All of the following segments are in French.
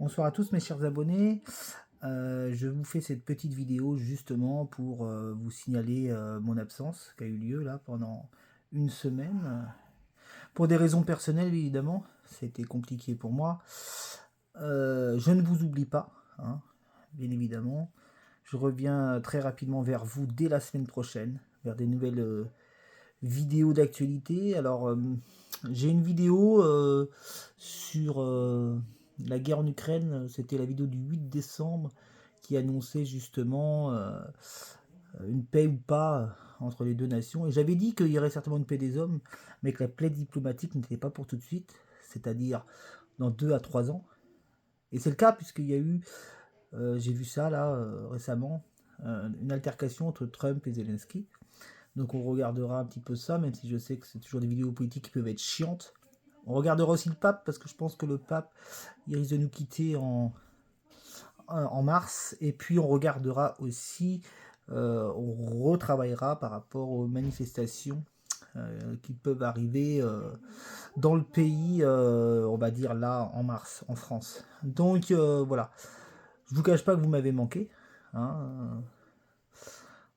Bonsoir à tous mes chers abonnés. Je vous fais cette petite vidéo justement pour vous signaler mon absence qui a eu lieu là pendant une semaine. Pour des raisons personnelles évidemment, c'était compliqué pour moi. Je ne vous oublie pas, hein, bien évidemment. Je reviens très rapidement vers vous dès la semaine prochaine, vers des nouvelles vidéos d'actualité. Alors, j'ai une vidéo sur la guerre en Ukraine. C'était la vidéo du 8 décembre qui annonçait justement une paix ou pas entre les deux nations. Et j'avais dit qu'il y aurait certainement une paix des hommes, mais que la paix diplomatique n'était pas pour tout de suite, c'est-à-dire dans 2 à 3 ans. Et c'est le cas puisqu'il y a eu, j'ai vu ça là récemment, une altercation entre Trump et Zelensky. Donc on regardera un petit peu ça, même si je sais que c'est toujours des vidéos politiques qui peuvent être chiantes. On regardera aussi le pape, parce que je pense que le pape, il risque de nous quitter en mars. Et puis on regardera aussi, on retravaillera par rapport aux manifestations qui peuvent arriver dans le pays, on va dire là, en mars, en France. Donc voilà, je vous cache pas que vous m'avez manqué. Hein,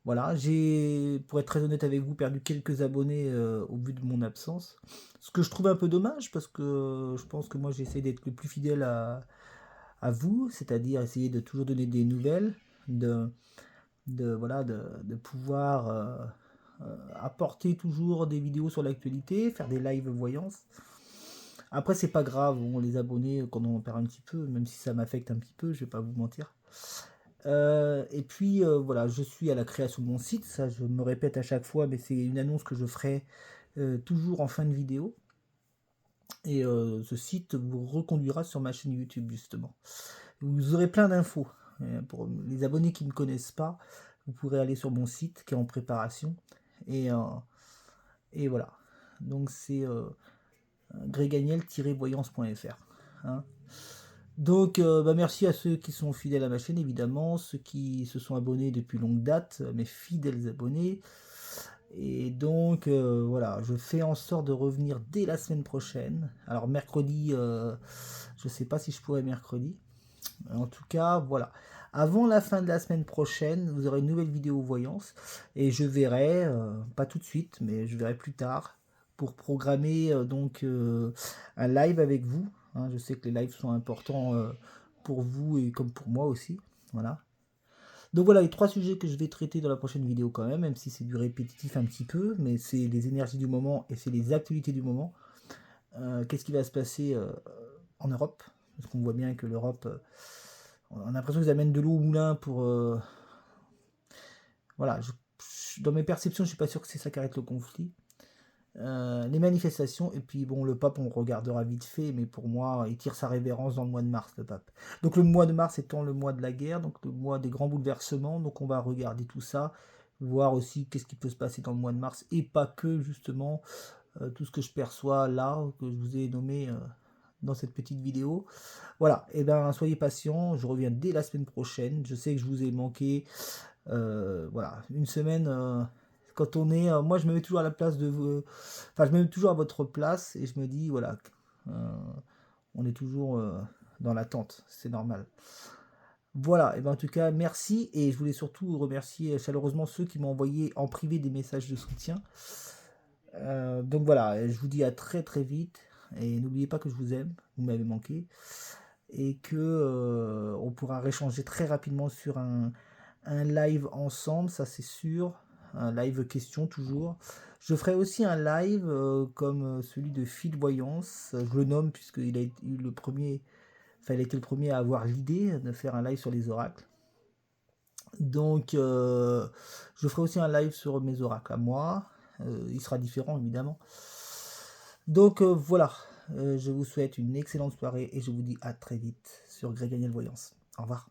voilà, j'ai, pour être très honnête avec vous, perdu quelques abonnés au vu de mon absence. Ce que je trouve un peu dommage, parce que je pense que moi j'essaie d'être le plus fidèle à vous, c'est-à-dire essayer de toujours donner des nouvelles, voilà, de pouvoir apporter toujours des vidéos sur l'actualité, faire des live voyances. Après, c'est pas grave, bon, les abonnés, quand on en perd un petit peu, même si ça m'affecte un petit peu, je vais pas vous mentir. Et puis voilà, je suis à la création de mon site, ça je me répète à chaque fois, mais c'est une annonce que je ferai toujours en fin de vidéo. Et ce site vous reconduira sur ma chaîne YouTube justement. Vous aurez plein d'infos. Pour les abonnés qui ne me connaissent pas, vous pourrez aller sur mon site qui est en préparation. Et voilà. Donc c'est gregagnel-voyance.fr. Hein. Donc, merci à ceux qui sont fidèles à ma chaîne, évidemment, ceux qui se sont abonnés depuis longue date, mes fidèles abonnés. Et donc, voilà, je fais en sorte de revenir dès la semaine prochaine. Alors, mercredi, je sais pas si je pourrai mercredi. En tout cas, voilà. Avant la fin de la semaine prochaine, vous aurez une nouvelle vidéo voyance. Et je verrai, pas tout de suite, mais je verrai plus tard, pour programmer donc un live avec vous. Hein, je sais que les lives sont importants pour vous et comme pour moi aussi. Voilà. Donc voilà les 3 sujets que je vais traiter dans la prochaine vidéo quand même si c'est du répétitif un petit peu, mais c'est les énergies du moment et c'est les actualités du moment. Qu'est-ce qui va se passer en Europe? Parce qu'on voit bien que l'Europe, on a l'impression qu'ils amènent de l'eau au moulin pour... voilà, dans mes perceptions, je suis pas sûr que c'est ça qui arrête le conflit. Les manifestations, et puis bon, le pape, on regardera vite fait, mais pour moi, il tire sa révérence dans le mois de mars, le pape. Donc le mois de mars étant le mois de la guerre, donc le mois des grands bouleversements, donc on va regarder tout ça, voir aussi qu'est-ce qui peut se passer dans le mois de mars, et pas que, justement, tout ce que je perçois là, que je vous ai nommé dans cette petite vidéo. Voilà, et ben soyez patients, je reviens dès la semaine prochaine, je sais que je vous ai manqué, voilà, une semaine... quand on est, moi je me mets toujours à la place de vous, enfin je me mets toujours à votre place et je me dis voilà, on est toujours dans l'attente, c'est normal. Voilà, et ben en tout cas merci et je voulais surtout remercier chaleureusement ceux qui m'ont envoyé en privé des messages de soutien. Donc voilà, je vous dis à très très vite et n'oubliez pas que je vous aime, vous m'avez manqué et que on pourra réchanger très rapidement sur un live ensemble, ça c'est sûr. Un live question toujours. Je ferai aussi un live comme celui de Phil Voyance. Je le nomme puisqu'il a eu le premier, enfin il a été le premier à avoir l'idée de faire un live sur les oracles. Donc je ferai aussi un live sur mes oracles à moi. Il sera différent évidemment. Donc voilà. Je vous souhaite une excellente soirée et je vous dis à très vite sur Gregagnel Voyance. Au revoir.